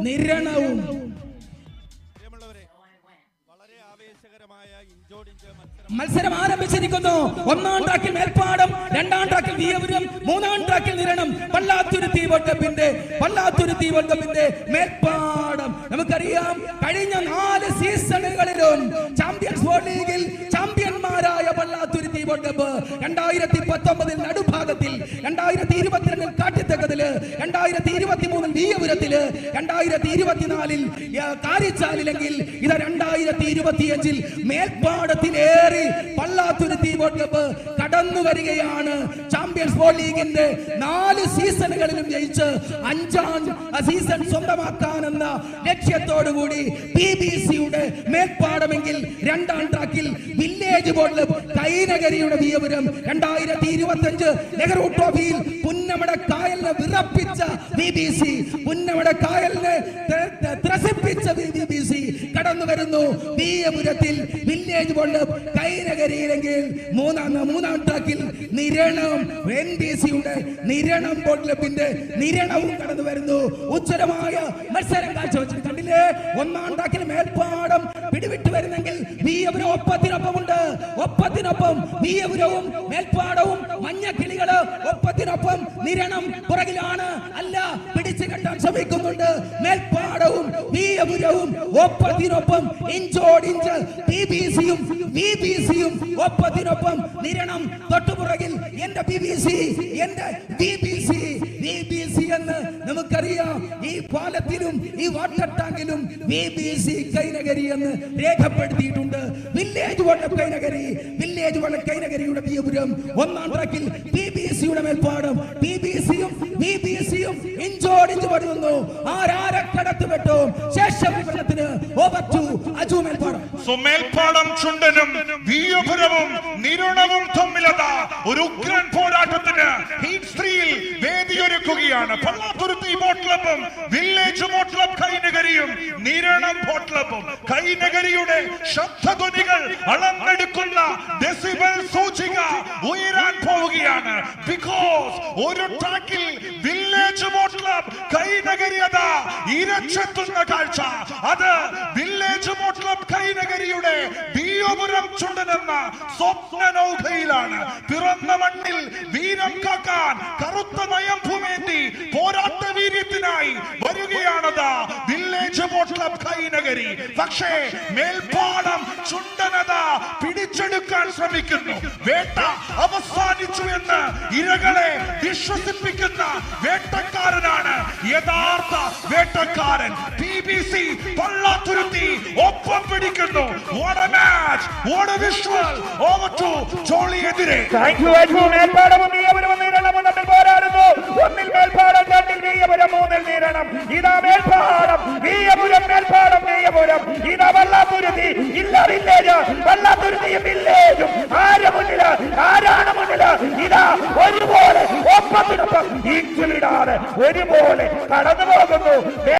നിരണവും. മത്സരം ആരംഭിച്ചിരിക്കുന്നു. ഒന്നാം ട്രാക്കിൽ മേൽപ്പാടം, രണ്ടാം ട്രാക്കിൽ വിയപുരം, മൂന്നാം ട്രാക്കിൽ നിരണം. പള്ളാത്തുരുത്തി വേൾഡ് കപ്പിന്റെ മേൽപ്പാടം. നമുക്കറിയാം, കഴിഞ്ഞ 4 സീസണുകളിലും ചാമ്പ്യൻസ് വേൾഡ് ലീഗിൽ ചാമ്പ്യന്മാരായ പള്ളാത്തുരുത്തി വേൾഡ് കപ്പ് 2019 നടുഭാഗത്തിൽ, 2022 കാട്ടിത്തക്കതില്, 2023 വിയപുരത്തില്, 2024 കാരിച്ചാലിലെങ്കിൽ ഇത് 2025 മേൽപ്പാടത്തിലേറി പള്ളാത്തുരുത്തി വേൾഡ് കപ്പ് കടന്നു വരികയാണ്. ചാമ്പ്യൻസ് വേൾഡ് ലീഗിന്റെ 4 സീസണുകളിലും ജയിച്ച് 5ാം സീസൺ സ്വന്തമാക്കാനെന്ന ലക്ഷ്യത്തോടുകൂടി PBCയുടെ മേൽപ്പാടമെങ്കിൽ 2ാം ട്രാക്കിൽ വില്ലേജ് ബോർഡ് കൈനകരിയുടെ വിയപുരം 2025 നെഹ്റു ട്രോഫിയിൽ പുന്നമട കായലിനെ വിറപ്പിച്ച BBC, പുന്നമട കായലിനെ ത്രസിപ്പിച്ച BBC കടന്നു വരുന്നു. വിയപുരത്തിൽ വില്ലേജ് ബോർഡ് കൈനകരിയിലെങ്കിൽ മൂന്നാം ട്രാക്കിൽ നിരണം, NBCയുടെ നിരണം ബോട്ട് ക്ലബിന്റെ നിരണവും കടന്നു വരുന്നു. ഉജ്ജ്വലമായ മത്സരം കാഴ്ചവെച്ചിട്ട് കണ്ടില്ലേ? ഒന്നാം ട്രാക്കിൽ മേൽപ്പാടം പിടിവിട്ട് വരുന്നെങ്കിൽ വിയപുരം ഒപ്പത്തിനൊപ്പമുണ്ട്. ഒപ്പത്തിനൊപ്പം വിയപുരവും മേൽപ്പാടവും മഞ്ഞക്കിളികള് ഒപ്പത്തിനൊപ്പം നിരണം പുറകിലാണ്. അല്ല, പിടിച്ചു കെട്ടാൻ ശ്രമിക്കുന്നുണ്ട്. മേൽപ്പാടവും വിയപുരവും ഒപ്പത്തിനൊപ്പം ഇഞ്ചോടിഞ്ച് PBCയും VBCയും ഒപ്പത്തിനൊപ്പം നിരണം തൊട്ടുപുറകിൽ. എന്റെ BBC, എന്റെ BBC എന്ന് നമുക്കറിയാം. ഈ പാലത്തിലും ഈ വാട്ടർ ടാങ്കിലും BBC കൈനകരി എന്ന് രേഖപ്പെടുത്തിയിട്ടുണ്ട്. വില്ലേജ് വള്ളം കൈനകരിയുടെ വിയപുരം. ഒന്നാം ട്രാക്കിൽ PBCയുടെ മേൽപ്പാടം. PBCയും VBCയും ഇഞ്ചോടിഞ്ച് വരുന്നു. ആരാരെ കടത്തുപെട്ടു? ശേഷം വിവരണത്തിന് ഓവർ ടു അജു മേൽപ്പാടം. മേൽപ്പാടം ചുണ്ടനും വിയപുരവും നിരണവും തമ്മിലതാ ഒരു ഉഗ്രൻ പോരാട്ടത്തിന് ഹീറ്റ് 3യിൽ വേദിയൊരുക്കുകയാണ്. പള്ളാത്തുരുത്തി ബോട്ട് ക്ലബും വില്ലേജ് ബോട്ട് ക്ലബ് കൈനകരിയും നിരണം ബോട്ട് ക്ലബും. കൈനകരിയുടെ ശബ്ദധ്വനികൾ അളന്നെടുക്കുന്ന ഡെസിബൽ സൂചിക ഉയരാൻ പോവുകയാണ്. ബിക്കോസ് ഒരു ട്രാക്കിൽ വില്ലേജ് ബോട്ട് ക്ലബ് കൈനകരി അതാ ഇരച്ചെത്തുന്ന കാഴ്ച. അത് വില്ലേജ് ബോട്ട് ക്ലബ് കൈനകരിയുടെ വിയപുരം ചുണ്ടനെന്ന സ്വപ്ന നൗകയിലാണ്. പിറന്ന മണ്ണിൽ വീരം കാക്കാൻ കറുത്ത നയംഭൂമേന്തി പോരാട്ട വീര്യത്തിനായി വരികയാണതാ വില്ലേജ് ബോട്ട് ക്ലബ് കൈനകരി. പക്ഷേ മേൽപ്പാടം ചുണ്ടനതാ പിടിച്ചെടുക്കാൻ ശ്രമിക്കുന്നു. വേട്ട അവസാനിച്ചു എന്ന് ഇരകളെ വിശ്വസിപ്പിക്കുന്ന വേട്ടക്കാരനാണ് യഥാർത്ഥ വേട്ടക്കാരൻ. BBC പള്ളാത്തുരുത്തി ഒപ്പം പിടിക്കുന്നു. What a match! What a visual! Over to Jolly എതിരെ. Thank you Ajു. മേൽപ്പാടവും വിയപുരവും നിരണവും തമ്മിൽ പോരാടുന്നു. ഒന്നിൽ മേൽപ്പാടം, രണ്ടിൽ വിയപുരം, മൂന്നിൽ നിരണം. ഇതാ മേൽപ്പാടം വിയപുരം, മേൽപ്പാടം വിയപുരം. ഇതാ പള്ളാത്തുരുത്തി, ഇല്ല വില്ലേജ്. പള്ളാത്തുരുത്തിയും വില്ലേജും ആരാണ് മുന്നില്? ഇതാ ഒരുപോലെ ഒപ്പത്തിനൊപ്പം ഈക്വലിടാതെ ഒരുപോലെ കടന്നു പോകുന്നു.